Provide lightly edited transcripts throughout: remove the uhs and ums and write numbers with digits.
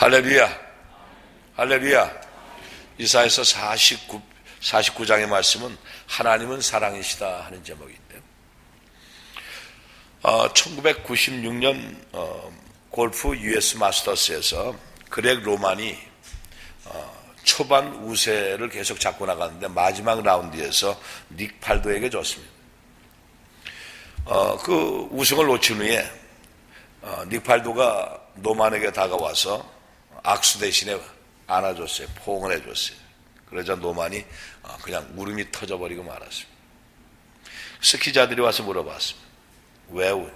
할렐루야. 할렐루야. 이사야서 49장의 말씀은 하나님은 사랑이시다 하는 제목인데요. 1996년 골프 US 마스터스에서 그렉 로만이 초반 우세를 계속 잡고 나갔는데 마지막 라운드에서 닉 팔도에게 졌습니다. 그 우승을 놓친 후에 닉 팔도가 노만에게 다가와서 악수 대신에 안아줬어요. 포옹을 해줬어요. 그러자 노만이 그냥 울음이 터져버리고 말았습니다. 그래서 기자들이 와서 물어봤습니다. 왜 우냐?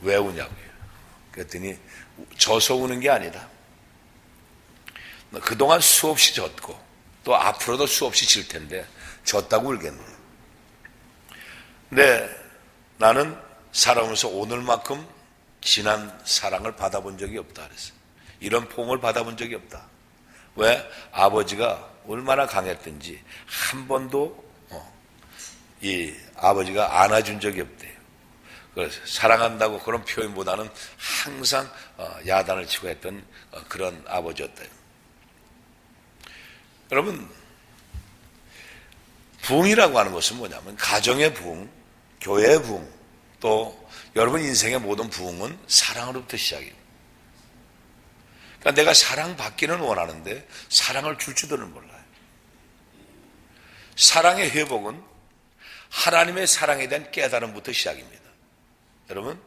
왜 우냐고요? 그랬더니 져서 우는 게 아니다. 그동안 수없이 졌고 또 앞으로도 수없이 질 텐데 졌다고 울겠네. 근데 나는 살아오면서 오늘만큼 진한 사랑을 받아본 적이 없다 그랬어요. 이런 포옹을 받아본 적이 없다. 왜? 아버지가 얼마나 강했든지 한 번도 이 아버지가 안아준 적이 없대요. 그래서 사랑한다고 그런 표현보다는 항상 야단을 치고 했던 그런 아버지였대요. 여러분, 부흥이라고 하는 것은 뭐냐면 가정의 부흥, 교회의 부흥, 또 여러분 인생의 모든 부흥은 사랑으로부터 시작이에요. 그러니까 내가 사랑받기는 원하는데 사랑을 줄 줄은 몰라요. 사랑의 회복은 하나님의 사랑에 대한 깨달음부터 시작입니다. 여러분,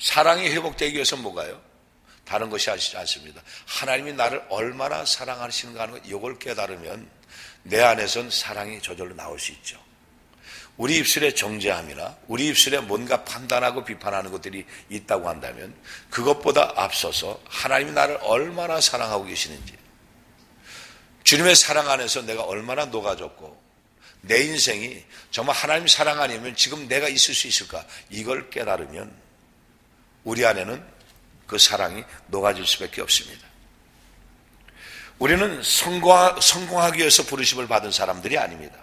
사랑이 회복되기 위해서 뭐가요? 다른 것이 않습니다. 하나님이 나를 얼마나 사랑하시는가 하는 것, 이걸 깨달으면 내 안에선 사랑이 저절로 나올 수 있죠. 우리 입술에 정죄함이나 우리 입술에 뭔가 판단하고 비판하는 것들이 있다고 한다면 그것보다 앞서서 하나님이 나를 얼마나 사랑하고 계시는지, 주님의 사랑 안에서 내가 얼마나 녹아졌고 내 인생이 정말 하나님 사랑 아니면 지금 내가 있을 수 있을까, 이걸 깨달으면 우리 안에는 그 사랑이 녹아질 수밖에 없습니다. 우리는 성공하기 위해서 부르심을 받은 사람들이 아닙니다.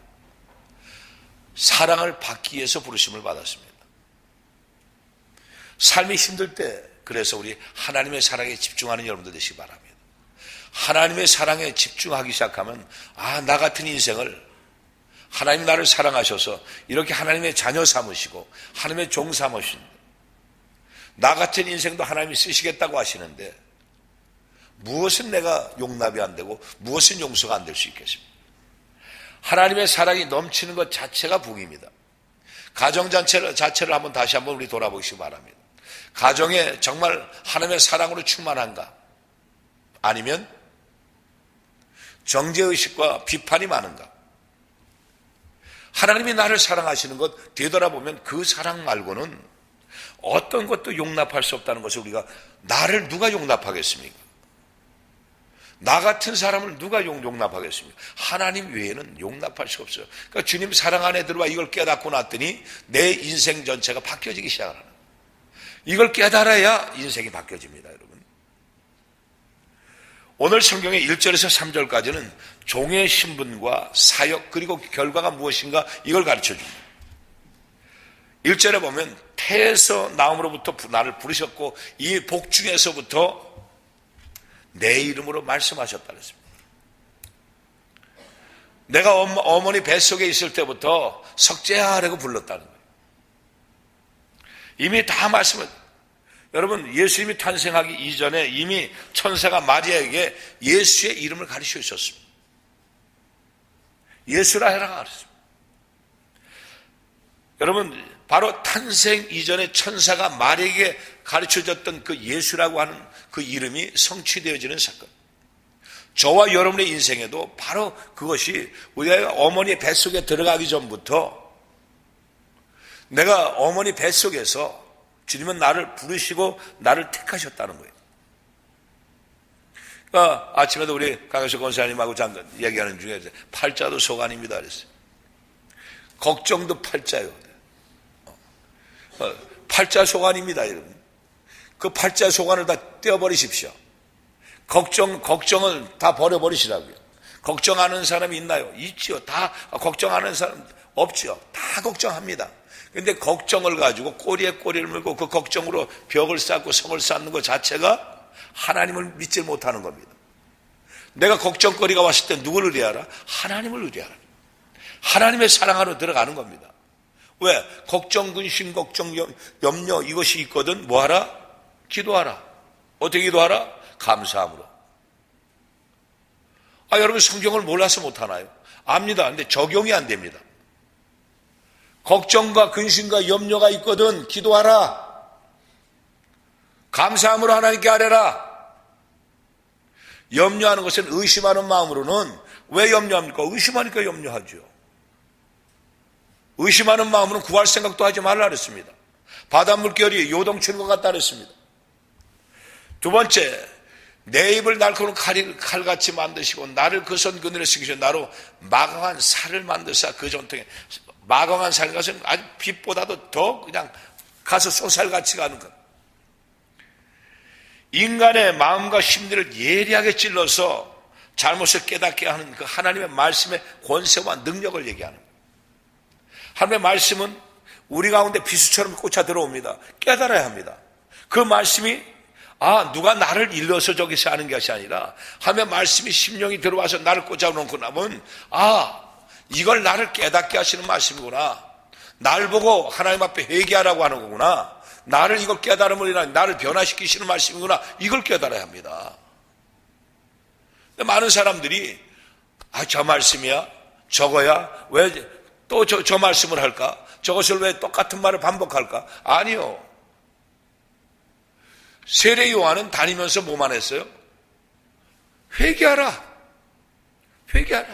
사랑을 받기 위해서 부르심을 받았습니다. 삶이 힘들 때 그래서 우리 하나님의 사랑에 집중하는 여러분들 되시기 바랍니다. 하나님의 사랑에 집중하기 시작하면 나 같은 인생을 하나님 나를 사랑하셔서 이렇게 하나님의 자녀 삼으시고 하나님의 종 삼으시는데 나 같은 인생도 하나님이 쓰시겠다고 하시는데 무엇은 내가 용납이 안 되고 무엇은 용서가 안 될 수 있겠습니까? 하나님의 사랑이 넘치는 것 자체가 부흥입니다. 가정 자체를 한번 다시 한번 우리 돌아보시기 바랍니다. 가정에 정말 하나님의 사랑으로 충만한가? 아니면 정죄의식과 비판이 많은가? 하나님이 나를 사랑하시는 것 되돌아보면 그 사랑 말고는 어떤 것도 용납할 수 없다는 것을 우리가, 나를 누가 용납하겠습니까? 나 같은 사람을 누가 용납하겠습니까? 하나님 외에는 용납할 수 없어요. 그러니까 주님 사랑 안에 들어와 이걸 깨닫고 났더니 내 인생 전체가 바뀌어지기 시작하는 거예요. 이걸 깨달아야 인생이 바뀌어집니다, 여러분. 오늘 성경의 1절에서 3절까지는 종의 신분과 사역 그리고 결과가 무엇인가 이걸 가르쳐줍니다. 1절에 보면 태에서 나옴으로부터 나를 부르셨고 이 복중에서부터 내 이름으로 말씀하셨다 그랬습니다. 내가 어머니 뱃속에 있을 때부터 석재하라고 불렀다는 거예요. 이미 다 말씀을, 여러분 예수님이 탄생하기 이전에 이미 천사가 마리아에게 예수의 이름을 가르쳐 주셨습니다. 예수라 해라 그랬습니다. 여러분 바로 탄생 이전에 천사가 마리아에게 가르쳐줬던 그 예수라고 하는 그 이름이 성취되어지는 사건. 저와 여러분의 인생에도 바로 그것이 우리가 어머니 뱃속에 들어가기 전부터 내가 어머니 뱃속에서 주님은 나를 부르시고 나를 택하셨다는 거예요. 그러니까 아침에도 우리 강효석 권사님하고 잠깐 얘기하는 중에 팔자도 소관입니다 그랬어요. 걱정도 팔자요. 팔자 소관입니다, 여러분. 그 팔자 소관을 다 떼어버리십시오. 걱정을 다 버려버리시라고요. 걱정하는 사람이 있나요? 있지요. 다 걱정하는 사람 없지요. 다 걱정합니다. 근데 걱정을 가지고 꼬리에 꼬리를 물고 그 걱정으로 벽을 쌓고 성을 쌓는 것 자체가 하나님을 믿지 못하는 겁니다. 내가 걱정거리가 왔을 때 누구를 의뢰하라? 하나님을 의뢰하라. 하나님의 사랑 안으로 들어가는 겁니다. 왜? 걱정, 근심, 걱정, 염려 이것이 있거든 뭐하라? 기도하라. 어떻게 기도하라? 감사함으로. 여러분 성경을 몰라서 못하나요? 압니다. 근데 적용이 안 됩니다. 걱정과 근심과 염려가 있거든 기도하라. 감사함으로 하나님께 아뢰라. 염려하는 것은 의심하는 마음으로는 왜 염려합니까? 의심하니까 염려하죠. 의심하는 마음으로는 구할 생각도 하지 말라 그랬습니다. 바닷물결이 요동치는 것 같다 그랬습니다. 두 번째, 내 입을 날카로운 칼같이 만드시고 나를 그 손 그늘에 쓰시고 나로 마강한 살을 만드사 그 전통에. 마강한 살 것은 아주 빛보다도 더 그냥 가서 쏘살같이 가는 것. 인간의 마음과 심리를 예리하게 찔러서 잘못을 깨닫게 하는 그 하나님의 말씀의 권세와 능력을 얘기하는 거예요. 하나님의 말씀은 우리 가운데 비수처럼 꽂혀 들어옵니다. 깨달아야 합니다. 그 말씀이 누가 나를 일러서 저기서 하는 것이 아니라 하나님의 말씀이 심령이 들어와서 나를 꽂아놓고 나면 이걸 나를 깨닫게 하시는 말씀이구나. 날 보고 하나님 앞에 회개하라고 하는 거구나. 나를 이걸 깨달음을 인하여 나를 변화시키시는 말씀이구나. 이걸 깨달아야 합니다. 많은 사람들이 저 말씀이야? 저거야? 왜 또 저 말씀을 할까? 저것을 왜 똑같은 말을 반복할까? 아니요. 세례 요한은 다니면서 뭐만 했어요? 회개하라. 회개하라.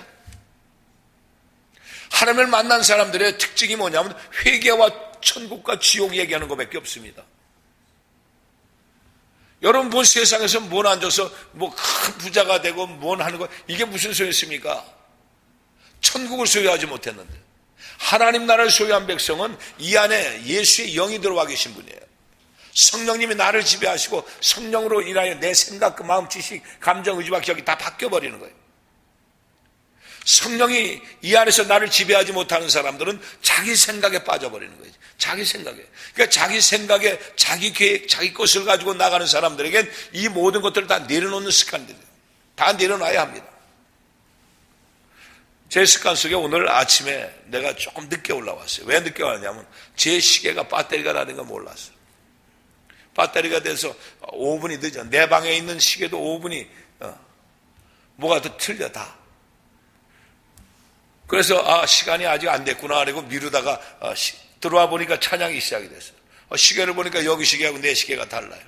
하나님을 만난 사람들의 특징이 뭐냐면 회개와 천국과 지옥 얘기하는 것밖에 없습니다. 여러분 본 세상에서 뭘 앉아서 큰 부자가 되고 뭘 하는 거 이게 무슨 소용있습니까? 천국을 소유하지 못했는데 하나님 나라를 소유한 백성은 이 안에 예수의 영이 들어와 계신 분이에요. 성령님이 나를 지배하시고 성령으로 인하여 내 생각, 그 마음, 지식, 감정, 의지와 기억이 다 바뀌어버리는 거예요. 성령이 이 안에서 나를 지배하지 못하는 사람들은 자기 생각에 빠져버리는 거예요. 자기 생각에. 그러니까 자기 생각에, 자기 계획, 자기 것을 가지고 나가는 사람들에겐 이 모든 것들을 다 내려놓는 습관들이에요. 다 내려놔야 합니다. 제 습관 속에 오늘 아침에 내가 조금 늦게 올라왔어요. 왜 늦게 왔냐면 제 시계가 배터리가 다 된 걸 몰랐어요. 배터리가 돼서 5분이 늦어. 내 방에 있는 시계도 5분이 뭐가 더 틀려 다. 그래서 시간이 아직 안 됐구나 그리고 미루다가 들어와 보니까 찬양이 시작이 됐어요. 시계를 보니까 여기 시계하고 내 시계가 달라요.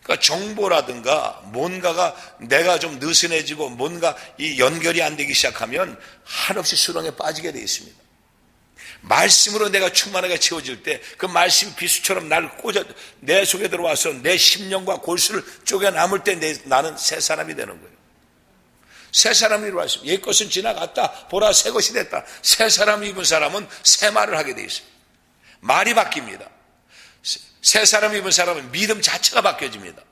그러니까 정보라든가 뭔가가 내가 좀 느슨해지고 뭔가 이 연결이 안 되기 시작하면 한없이 수렁에 빠지게 되어 있습니다. 말씀으로 내가 충만하게 채워질 때 그 말씀이 비수처럼 나를 꽂아 내 속에 들어와서 내 심령과 골수를 쪼개 남을 때 나는 새 사람이 되는 거예요. 새 사람이 일어났습니다. 옛 것은 지나갔다. 보라 새 것이 됐다. 새 사람을 입은 사람은 새 말을 하게 되어 있습니다. 말이 바뀝니다. 새 사람을 입은 사람은 믿음 자체가 바뀌어집니다.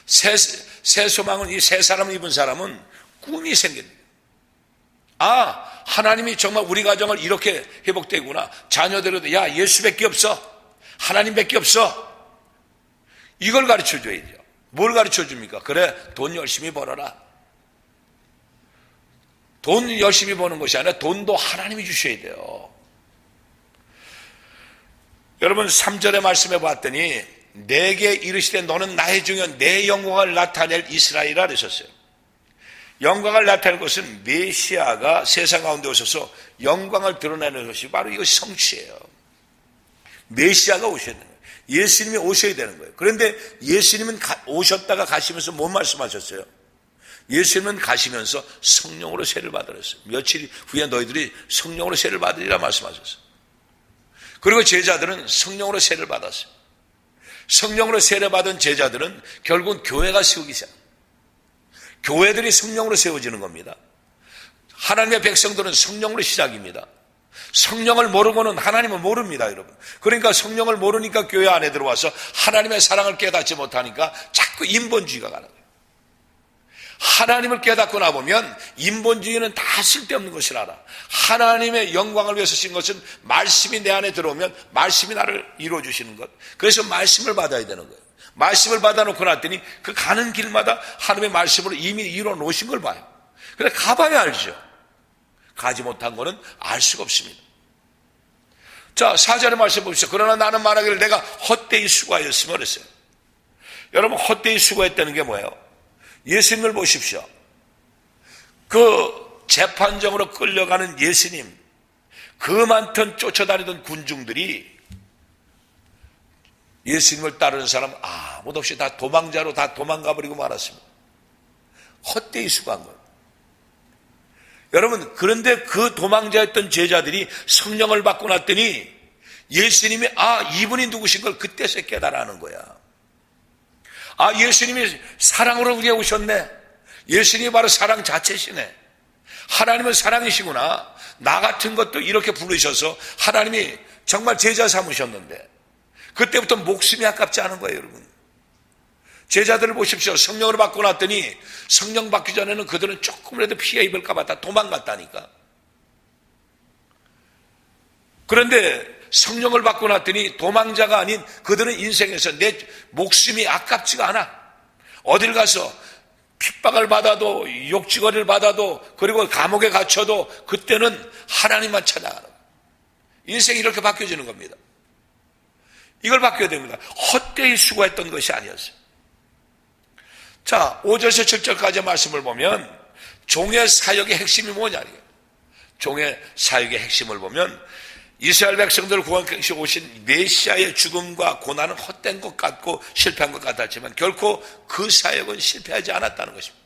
새 소망은 이 새 사람을 입은 사람은 꿈이 생깁니다. 하나님이 정말 우리 가정을 이렇게 회복되구나. 자녀들에도 예수밖에 없어. 하나님밖에 없어. 이걸 가르쳐줘야죠. 뭘 가르쳐줍니까? 그래 돈 열심히 벌어라. 돈 열심히 버는 것이 아니라 돈도 하나님이 주셔야 돼요. 여러분 3절의 말씀해 봤더니 내게 이르시되 너는 나의 중에 내 영광을 나타낼 이스라엘이라 그러셨어요. 영광을 나타낼 것은 메시아가 세상 가운데 오셔서 영광을 드러내는 것이 바로 이것이 성취예요. 메시아가 오셔야 되는 거예요. 예수님이 오셔야 되는 거예요. 그런데 예수님은 오셨다가 가시면서 뭔 말씀하셨어요? 예수님은 가시면서 성령으로 세를 받으랬어요. 며칠 후에 너희들이 성령으로 세를 받으리라 말씀하셨어요. 그리고 제자들은 성령으로 세를 받았어요. 성령으로 세를 받은 제자들은 결국은 교회가 세우기 시작합니다. 교회들이 성령으로 세워지는 겁니다. 하나님의 백성들은 성령으로 시작입니다. 성령을 모르고는 하나님을 모릅니다, 여러분. 그러니까 성령을 모르니까 교회 안에 들어와서 하나님의 사랑을 깨닫지 못하니까 자꾸 인본주의가 가는 거예요. 하나님을 깨닫고 나보면 인본주의는 다 쓸데없는 것을 알아. 하나님의 영광을 위해서 신 것은 말씀이 내 안에 들어오면 말씀이 나를 이루어주시는 것. 그래서 말씀을 받아야 되는 거예요. 말씀을 받아놓고 났더니 그 가는 길마다 하나님의 말씀으로 이미 이루어 놓으신 걸 봐요. 그래 가봐야 알죠. 가지 못한 거는 알 수가 없습니다. 자, 4절의 말씀 보십시오. 그러나 나는 말하기를 내가 헛되이 수고하였으며 그랬어요. 여러분, 헛되이 수고했다는 게 뭐예요? 예수님을 보십시오. 그 재판정으로 끌려가는 예수님, 그 많던 쫓아다니던 군중들이 예수님을 따르는 사람 아무도 없이 다 도망자로 다 도망가버리고 말았습니다. 헛되이 수고한 거예요. 여러분, 그런데 그 도망자였던 제자들이 성령을 받고 났더니 예수님이 이분이 누구신 걸 그때서 깨달아는 거야. 예수님이 사랑으로 우리에 오셨네. 예수님이 바로 사랑 자체시네. 하나님은 사랑이시구나. 나 같은 것도 이렇게 부르셔서 하나님이 정말 제자 삼으셨는데 그때부터 목숨이 아깝지 않은 거예요, 여러분. 제자들을 보십시오. 성령을 받고 났더니 성령 받기 전에는 그들은 조금이라도 피해 입을까 봐 다 도망갔다니까. 그런데 성령을 받고 났더니 도망자가 아닌 그들은 인생에서 내 목숨이 아깝지가 않아. 어딜 가서 핍박을 받아도 욕지거리를 받아도 그리고 감옥에 갇혀도 그때는 하나님만 찾아가는 거예요. 인생이 이렇게 바뀌어지는 겁니다. 이걸 바뀌어야 됩니다. 헛되이 수고했던 것이 아니었어요. 자, 5절에서 7절까지 말씀을 보면 종의 사역의 핵심이 뭐냐. 종의 사역의 핵심을 보면 이스라엘 백성들을 구원케 오신 메시아의 죽음과 고난은 헛된 것 같고 실패한 것 같았지만 결코 그 사역은 실패하지 않았다는 것입니다.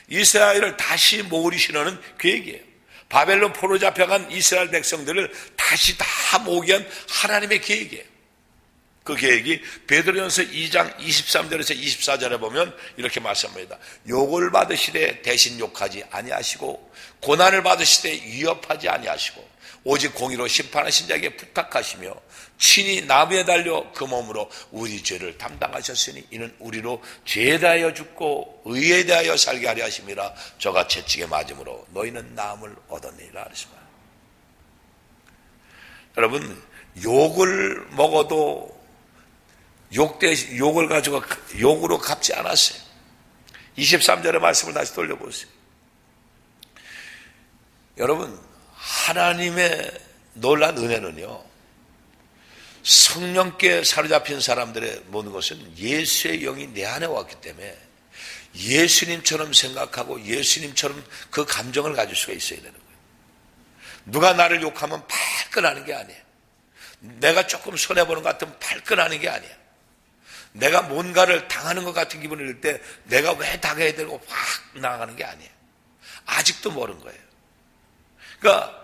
이스라엘을 다시 모으시려는 계획이에요. 바벨론 포로 잡혀간 이스라엘 백성들을 다시 다 모으기 위한 하나님의 계획이에요. 그 계획이 베드로전서 2장 23절에서 24절에 보면 이렇게 말씀합니다. 욕을 받으시되 대신 욕하지 아니하시고 고난을 받으시되 위협하지 아니하시고 오직 공의로 심판하신 자에게 부탁하시며 친히 나무에 달려 그 몸으로 우리 죄를 담당하셨으니 이는 우리로 죄에 대하여 죽고 의에 대하여 살게 하려 하심이라. 저가 채찍에 맞음으로 너희는 나음을 얻었느니라 하셨습니다. 여러분, 욕을 먹어도 욕을 가지고 욕으로 갚지 않았어요. 23절의 말씀을 다시 돌려보세요. 여러분, 하나님의 놀란 은혜는요, 성령께 사로잡힌 사람들의 모든 것은 예수의 영이 내 안에 왔기 때문에 예수님처럼 생각하고 예수님처럼 그 감정을 가질 수가 있어야 되는 거예요. 누가 나를 욕하면 발끈하는 게 아니에요. 내가 조금 손해보는 것 같으면 발끈하는 게 아니에요. 내가 뭔가를 당하는 것 같은 기분이 들 때 내가 왜 당해야 되고 확 나가는 게 아니에요. 아직도 모르는 거예요. 그러니까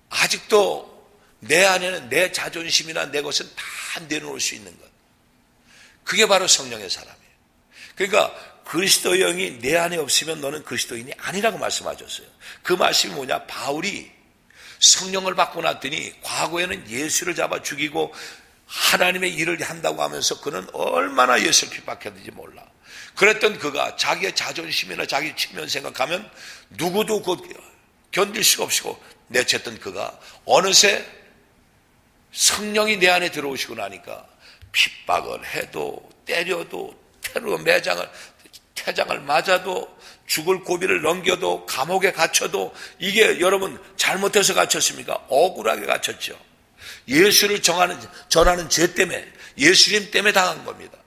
아직도 내 안에는 내 자존심이나 내 것은 다 내놓을 수 있는 것. 그게 바로 성령의 사람이에요. 그러니까 그리스도의 영이 내 안에 없으면 너는 그리스도인이 아니라고 말씀하셨어요. 그 말씀이 뭐냐? 바울이 성령을 받고 났더니 과거에는 예수를 잡아 죽이고 하나님의 일을 한다고 하면서 그는 얼마나 예수를 핍박했는지 몰라. 그랬던 그가 자기의 자존심이나 자기 체면 생각하면 누구도 견딜 수가 없고 내쳤던 그가 어느새 성령이 내 안에 들어오시고 나니까 핍박을 해도 때려도 테러 태장을 맞아도 죽을 고비를 넘겨도 감옥에 갇혀도 이게 여러분 잘못해서 갇혔습니까? 억울하게 갇혔죠. 예수를 전하는 죄 때문에 예수님 때문에 당한 겁니다.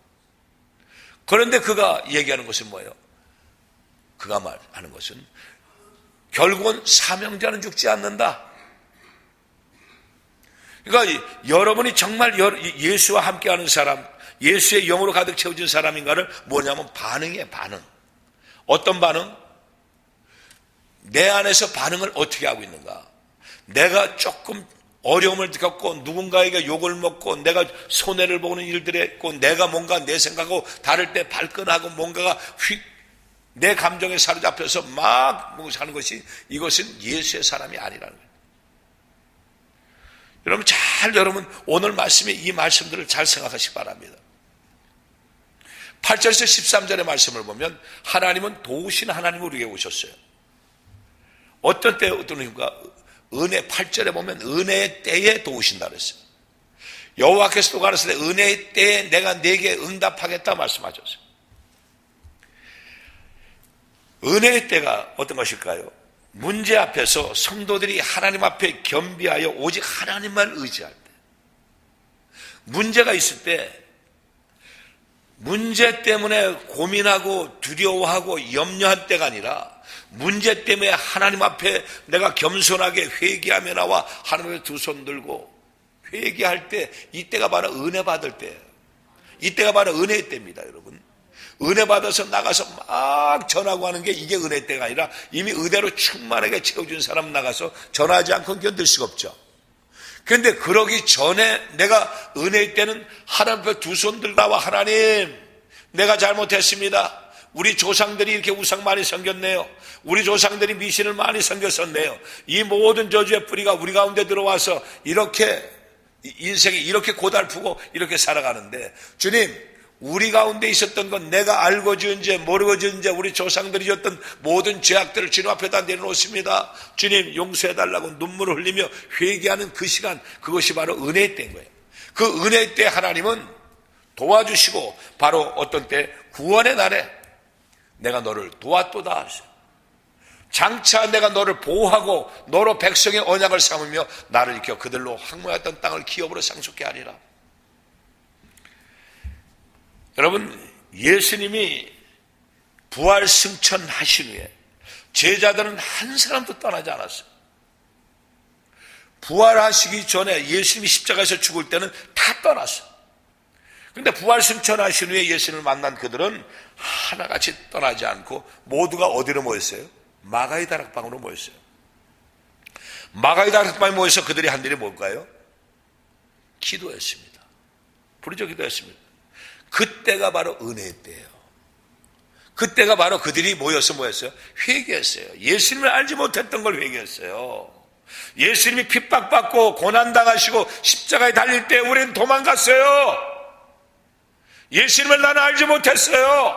그런데 그가 얘기하는 것은 뭐예요? 그가 말하는 것은 결국은 사명자는 죽지 않는다. 그러니까 여러분이 정말 예수와 함께하는 사람, 예수의 영으로 가득 채워진 사람인가를 뭐냐면 반응이에요. 반응. 어떤 반응? 내 안에서 반응을 어떻게 하고 있는가? 내가 조금 어려움을 겪고 누군가에게 욕을 먹고 내가 손해를 보는 일들에 있고 내가 뭔가 내 생각하고 다를 때 발끈하고 뭔가가 내 감정에 사로잡혀서 막 하는 것이 이것은 예수의 사람이 아니라는 거예요. 여러분 오늘 말씀에 이 말씀들을 잘 생각하시기 바랍니다. 8절에서 13절의 말씀을 보면 하나님은 도우신 하나님으로 우리에게 오셨어요. 어떤 때 어떤 의미가 은혜 8절에 보면 은혜의 때에 도우신다 그랬어요. 여호와께서 또 가라사대 은혜의 때에 내가 네게 응답하겠다 말씀하셨어요. 은혜의 때가 어떤 것일까요? 문제 앞에서 성도들이 하나님 앞에 겸비하여 오직 하나님만 의지할 때, 문제가 있을 때 문제 때문에 고민하고 두려워하고 염려할 때가 아니라 문제 때문에 하나님 앞에 내가 겸손하게 회개하며 나와 하나님 앞에 두 손 들고 회개할 때, 이때가 바로 은혜 받을 때예요. 이때가 바로 은혜의 때입니다, 여러분. 은혜 받아서 나가서 막 전하고 하는 게 이게 은혜 때가 아니라 이미 은혜로 충만하게 채워준 사람 나가서 전하지 않고 견딜 수가 없죠. 그런데 그러기 전에 내가 은혜의 때는 하나님 앞에 두 손 들고 나와 하나님, 내가 잘못했습니다. 우리 조상들이 이렇게 우상 많이 섬겼네요. 우리 조상들이 미신을 많이 섬겼었네요. 이 모든 저주의 뿌리가 우리 가운데 들어와서 이렇게 인생이 이렇게 고달프고 이렇게 살아가는데, 주님, 우리 가운데 있었던 건 내가 알고 지은 죄, 모르고 지은 죄, 우리 조상들이 졌던 모든 죄악들을 주님 앞에다 내려놓습니다. 주님 용서해달라고 눈물을 흘리며 회개하는 그 시간, 그것이 바로 은혜의 때인 거예요. 그 은혜의 때 하나님은 도와주시고 바로 어떤 때 구원의 날에 내가 너를 도왔도다 하셨어요. 장차 내가 너를 보호하고 너로 백성의 언약을 삼으며 나를 이겨 그들로 항모했던 땅을 기업으로 상속케 하리라. 여러분, 예수님이 부활 승천하신 후에 제자들은 한 사람도 떠나지 않았어요. 부활하시기 전에 예수님이 십자가에서 죽을 때는 다 떠났어요. 그런데 부활 승천하신 후에 예수님을 만난 그들은 하나같이 떠나지 않고 모두가 어디로 모였어요? 마가의 다락방으로 모였어요. 마가의 다락방에 모여서 그들이 한 일이 뭘까요? 기도했습니다. 부르짖어 기도했습니다. 그때가 바로 은혜의 때예요. 그때가 바로 그들이 모여서 뭐였어요? 회개했어요. 예수님을 알지 못했던 걸 회개했어요. 예수님이 핍박받고 고난당하시고 십자가에 달릴 때 우리는 도망갔어요. 예수님을 나는 알지 못했어요.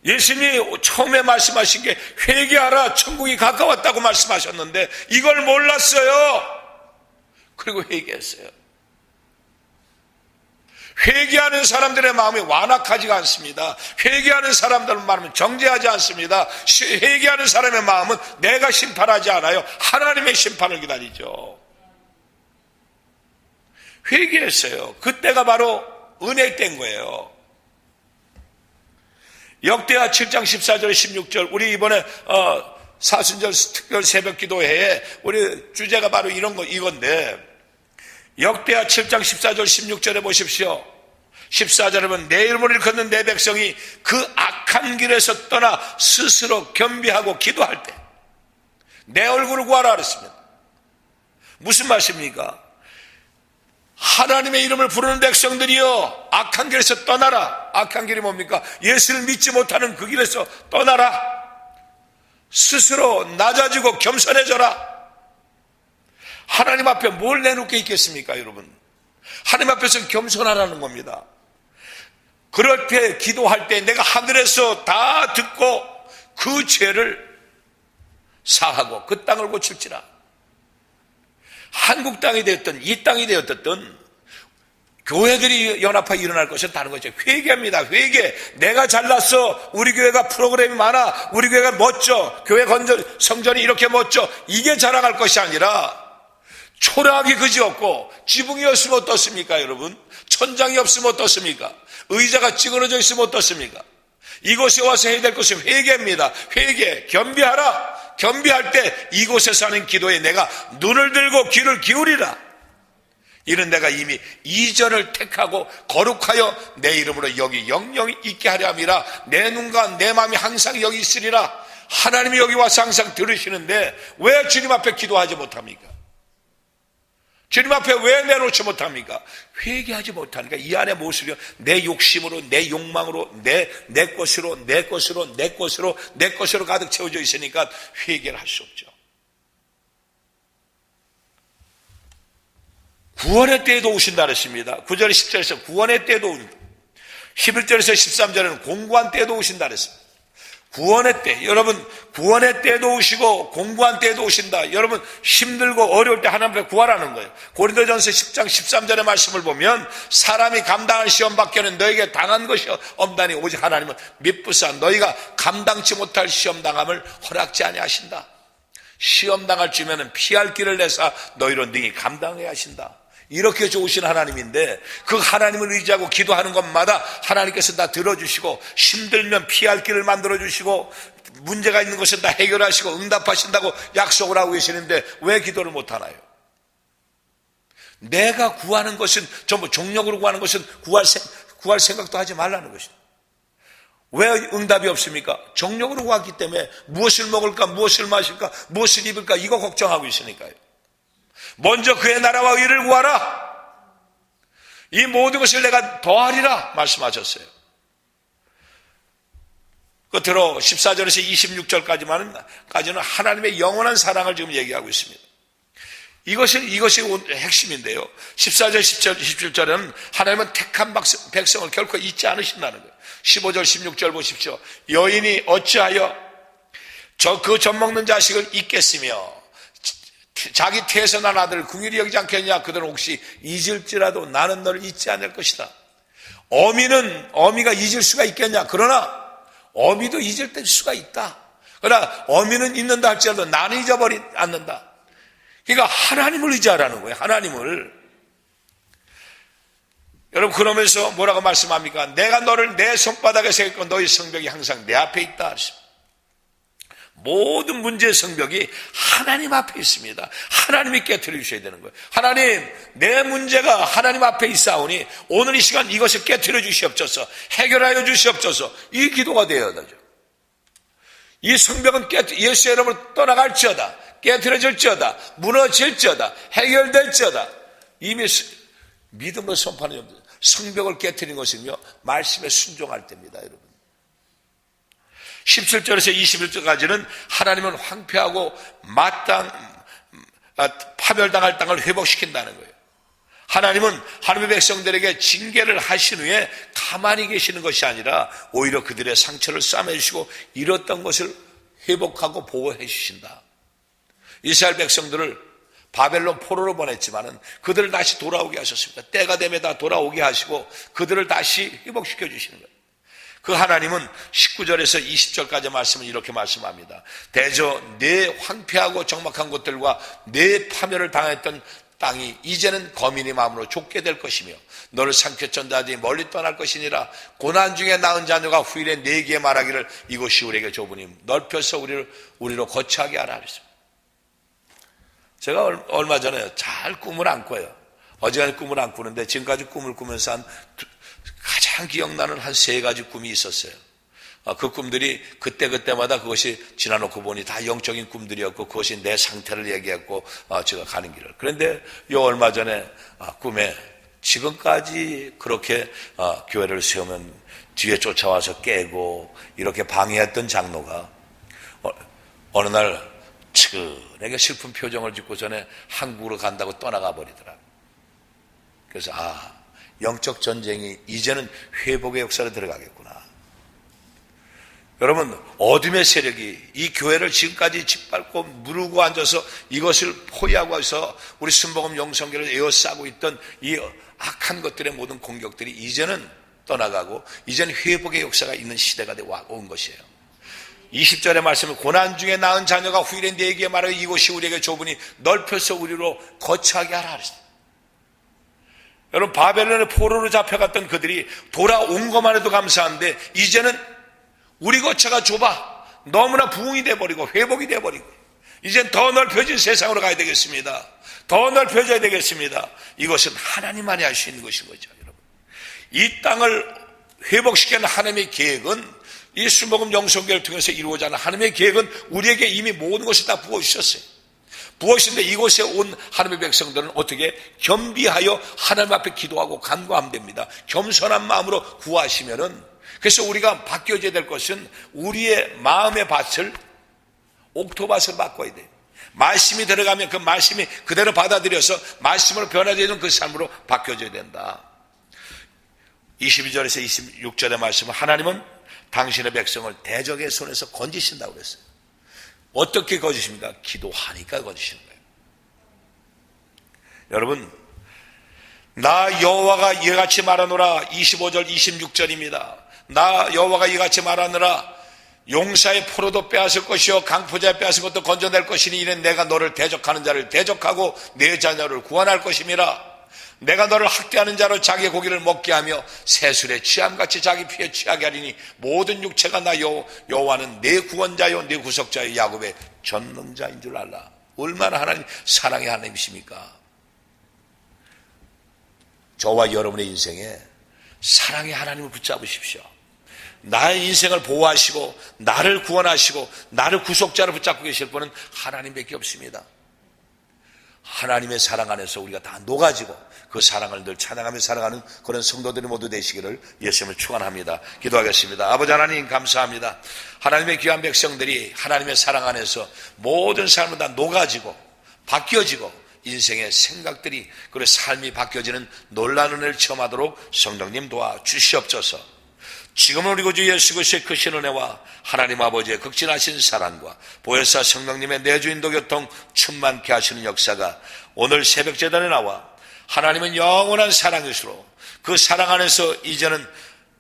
예수님이 처음에 말씀하신 게 회개하라, 천국이 가까웠다고 말씀하셨는데 이걸 몰랐어요. 그리고 회개했어요. 회개하는 사람들의 마음이 완악하지가 않습니다. 회개하는 사람들은 마음은 정죄하지 않습니다. 회개하는 사람의 마음은 내가 심판하지 않아요. 하나님의 심판을 기다리죠. 회개했어요. 그때가 바로 은혜의 때인 거예요. 역대하 7장 14절 16절 우리 이번에 사순절 특별 새벽 기도회에 우리 주제가 바로 이건데, 역대하 7장 14절 16절에 보십시오. 14절에 보면 내 이름을 일컫는 내 백성이 그 악한 길에서 떠나 스스로 겸비하고 기도할 때 내 얼굴을 구하라 그랬습니다. 무슨 말씀입니까? 하나님의 이름을 부르는 백성들이여 악한 길에서 떠나라. 악한 길이 뭡니까? 예수를 믿지 못하는 그 길에서 떠나라. 스스로 낮아지고 겸손해져라. 하나님 앞에 뭘 내놓게 있겠습니까, 여러분? 하나님 앞에서 겸손하라는 겁니다. 그럴 때 기도할 때 내가 하늘에서 다 듣고 그 죄를 사하고 그 땅을 고칠지라. 한국 땅이 되었든 이 땅이 되었든 교회들이 연합하여 일어날 것은 다른 거죠. 회개합니다. 회개. 내가 잘났어. 우리 교회가 프로그램이 많아. 우리 교회가 멋져. 교회 성전이 이렇게 멋져. 이게 자랑할 것이 아니라 초라하기 그지없고 지붕이 없으면 어떻습니까, 여러분? 천장이 없으면 어떻습니까? 의자가 찌그러져 있으면 어떻습니까? 이곳에 와서 해야 될 것은 회개입니다. 회개. 겸비하라. 겸비할 때 이곳에서 하는 기도에 내가 눈을 들고 귀를 기울이라. 이는 내가 이미 이전을 택하고 거룩하여 내 이름으로 여기 영영이 있게 하려 함이라. 내 눈과 내 마음이 항상 여기 있으리라. 하나님이 여기 와서 항상 들으시는데 왜 주님 앞에 기도하지 못합니까? 주님 앞에 왜 내놓지 못합니까? 회개하지 못하니까 이 안에 무엇이요? 내 욕심으로, 내 욕망으로, 내 것으로 가득 채워져 있으니까 회개를 할 수 없죠. 구원의 때에도 오신다 그랬습니다. 9절 10절에서 구원의 때에도 오신다. 11절에서 13절에는 공고한 때에도 오신다 그랬습니다. 구원의 때, 여러분 구원의 때도 오시고 공고한 때도 오신다. 여러분 힘들고 어려울 때 하나님 앞에 구하라는 거예요. 고린도전서 10장 13절의 말씀을 보면 사람이 감당할 시험 밖에는 너에게 당한 것이 없다니 오직 하나님은 미쁘사 너희가 감당치 못할 시험 당함을 허락지 아니하신다. 시험 당할 주면은 피할 길을 내사 너희로 능히 감당해야 하신다. 이렇게 좋으신 하나님인데 그 하나님을 의지하고 기도하는 것마다 하나님께서 다 들어주시고 힘들면 피할 길을 만들어주시고 문제가 있는 것은 다 해결하시고 응답하신다고 약속을 하고 계시는데 왜 기도를 못하나요? 내가 구하는 것은 전부 종력으로 구하는 것은 구할 생각도 하지 말라는 것입니다. 왜 응답이 없습니까? 정력으로 구하기 때문에 무엇을 먹을까, 무엇을 마실까, 무엇을 입을까 이거 걱정하고 있으니까요. 먼저 그의 나라와 의를 구하라. 이 모든 것을 내가 더하리라 말씀하셨어요. 끝으로 14절에서 26절까지는 하나님의 영원한 사랑을 지금 얘기하고 있습니다. 이것이 핵심인데요. 14절, 10절, 17절에는 하나님은 택한 백성을 결코 잊지 않으신다는 거예요. 15절, 16절 보십시오. 여인이 어찌하여 그 젖먹는 자식을 잊겠으며 자기 태에서 난 아들을 긍휼히 여기지 않겠냐. 그들은 혹시 잊을지라도 나는 너를 잊지 않을 것이다. 어미가 잊을 수가 있겠냐. 그러나 어미도 잊을 수가 있다. 그러나 어미는 잊는다 할지라도 나는 잊어버리지 않는다. 그러니까 하나님을 의지하라는 거예요. 하나님을. 여러분 그러면서 뭐라고 말씀합니까? 내가 너를 내 손바닥에 새겼고 너희 성벽이 항상 내 앞에 있다. 모든 문제의 성벽이 하나님 앞에 있습니다. 하나님이 깨트려 주셔야 되는 거예요. 하나님, 내 문제가 하나님 앞에 있사오니 오늘 이 시간 이것을 깨트려 주시옵소서, 해결하여 주시옵소서. 이 기도가 되어야 되죠. 이 성벽은 예수의 이름으로 떠나갈지어다, 깨트려질지어다, 무너질지어다, 해결될지어다. 이미 믿음을 선포하는 성벽을 깨트리는 것이며 말씀에 순종할 때입니다, 여러분. 17절에서 21절까지는 하나님은 황폐하고 파멸당할 땅을 회복시킨다는 거예요. 하나님은 하나님의 백성들에게 징계를 하신 후에 가만히 계시는 것이 아니라 오히려 그들의 상처를 싸매주시고 잃었던 것을 회복하고 보호해 주신다. 이스라엘 백성들을 바벨론 포로로 보냈지만은 그들을 다시 돌아오게 하셨습니다. 때가 되면 다 돌아오게 하시고 그들을 다시 회복시켜 주시는 거예요. 그 하나님은 19절에서 20절까지 말씀을 이렇게 말씀합니다. 대저 내 황폐하고 적막한 곳들과 내 파멸을 당했던 땅이 이제는 거민의 마음으로 좁게 될 것이며 너를 삼켜 전다하더니 멀리 떠날 것이니라. 고난 중에 낳은 자녀가 후일에 내게 말하기를 이곳이 우리에게 좁으니 넓혀서 우리로 거처하게 하라 그랬습니다. 제가 얼마 전에 잘 꿈을 안 꿔요. 어제까지 꿈을 안 꾸는데 지금까지 꿈을 꾸면서 가장 기억나는 한 3가지 꿈이 있었어요. 그 꿈들이 그때마다 그것이 지나놓고 보니 다 영적인 꿈들이었고 그것이 내 상태를 얘기했고 제가 가는 길을. 그런데 얼마 전에 꿈에 지금까지 그렇게 교회를 세우면 뒤에 쫓아와서 깨고 이렇게 방해했던 장로가 어느 날 측은하게 슬픈 표정을 짓고 전에 한국으로 간다고 떠나가 버리더라. 그래서 영적 전쟁이 이제는 회복의 역사로 들어가겠구나. 여러분 어둠의 세력이 이 교회를 지금까지 짓밟고 무르고 앉아서 이것을 포위하고 해서 우리 순복음 영성교를 에워싸고 있던 이 악한 것들의 모든 공격들이 이제는 떠나가고 이제는 회복의 역사가 있는 시대가 온 것이에요. 20절의 말씀은 고난 중에 낳은 자녀가 후일에 내게 말하여 이곳이 우리에게 좁으니 넓혀서 우리로 거처하게 하라 그랬어요. 여러분 바벨론의 포로로 잡혀갔던 그들이 돌아온 것만 해도 감사한데 이제는 우리 거처가 좁아 너무나 부흥이 돼버리고 회복이 돼버리고 이젠 더 넓혀진 세상으로 가야 되겠습니다. 더 넓혀져야 되겠습니다. 이것은 하나님만이 할 수 있는 것인 거죠. 여러분 이 땅을 회복시키는 하나님의 계획은 이 순복음 영성교를 통해서 이루어지는 하나님의 계획은 우리에게 이미 모든 것을 다 부어주셨어요. 부어주신데 이곳에 온 하나님의 백성들은 어떻게 겸비하여 하나님 앞에 기도하고 간구하면 됩니다. 겸손한 마음으로 구하시면은 그래서 우리가 바뀌어져야 될 것은 우리의 마음의 밭을 옥토밭을 바꿔야 돼요. 말씀이 들어가면 그 말씀이 그대로 받아들여서 말씀으로 변화되는 그 삶으로 바뀌어져야 된다. 22절에서 26절의 말씀은 하나님은 당신의 백성을 대적의 손에서 건지신다고 그랬어요. 어떻게 건지십니까? 기도하니까 건지시는 거예요. 여러분, 나 여호와가 이같이 말하노라. 25절 26절입니다. 나 여호와가 이같이 말하노라. 용사의 포로도 빼앗을 것이요 강포자의 빼앗은 것도 건져낼 것이니 이는 내가 너를 대적하는 자를 대적하고 내 자녀를 구원할 것임이라. 내가 너를 학대하는 자로 자기의 고기를 먹게 하며 새술의 취함같이 자기 피에 취하게 하리니 모든 육체가 나 여호와는 내 구원자요 내 구속자요 야곱의 전능자인 줄 알라. 얼마나 하나님 사랑의 하나님이십니까? 저와 여러분의 인생에 사랑의 하나님을 붙잡으십시오. 나의 인생을 보호하시고 나를 구원하시고 나를 구속자로 붙잡고 계실 분은 하나님밖에 없습니다. 하나님의 사랑 안에서 우리가 다 녹아지고 그 사랑을 늘 찬양하며 살아가는 그런 성도들이 모두 되시기를 예수님을 축원합니다. 기도하겠습니다. 아버지 하나님 감사합니다. 하나님의 귀한 백성들이 하나님의 사랑 안에서 모든 삶은 다 녹아지고 바뀌어지고 인생의 생각들이 그리고 삶이 바뀌어지는 놀라운 은혜를 체험하도록 성령님 도와 주시옵소서. 지금은 우리 구주 예수 그리스도의 크신 은혜와 하나님 아버지의 극진하신 사랑과 보혜사 성령님의 내주인도 교통 충만케 하시는 역사가 오늘 새벽 제단에 나와 하나님은 영원한 사랑이시로 그 사랑 안에서 이제는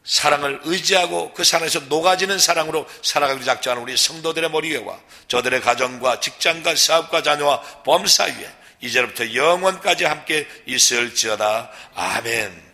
사랑을 의지하고 그 사랑에서 녹아지는 사랑으로 살아가기로 작정하는 우리 성도들의 머리 위와 저들의 가정과 직장과 사업과 자녀와 범사 위에 이제부터 영원까지 함께 있을지어다. 아멘.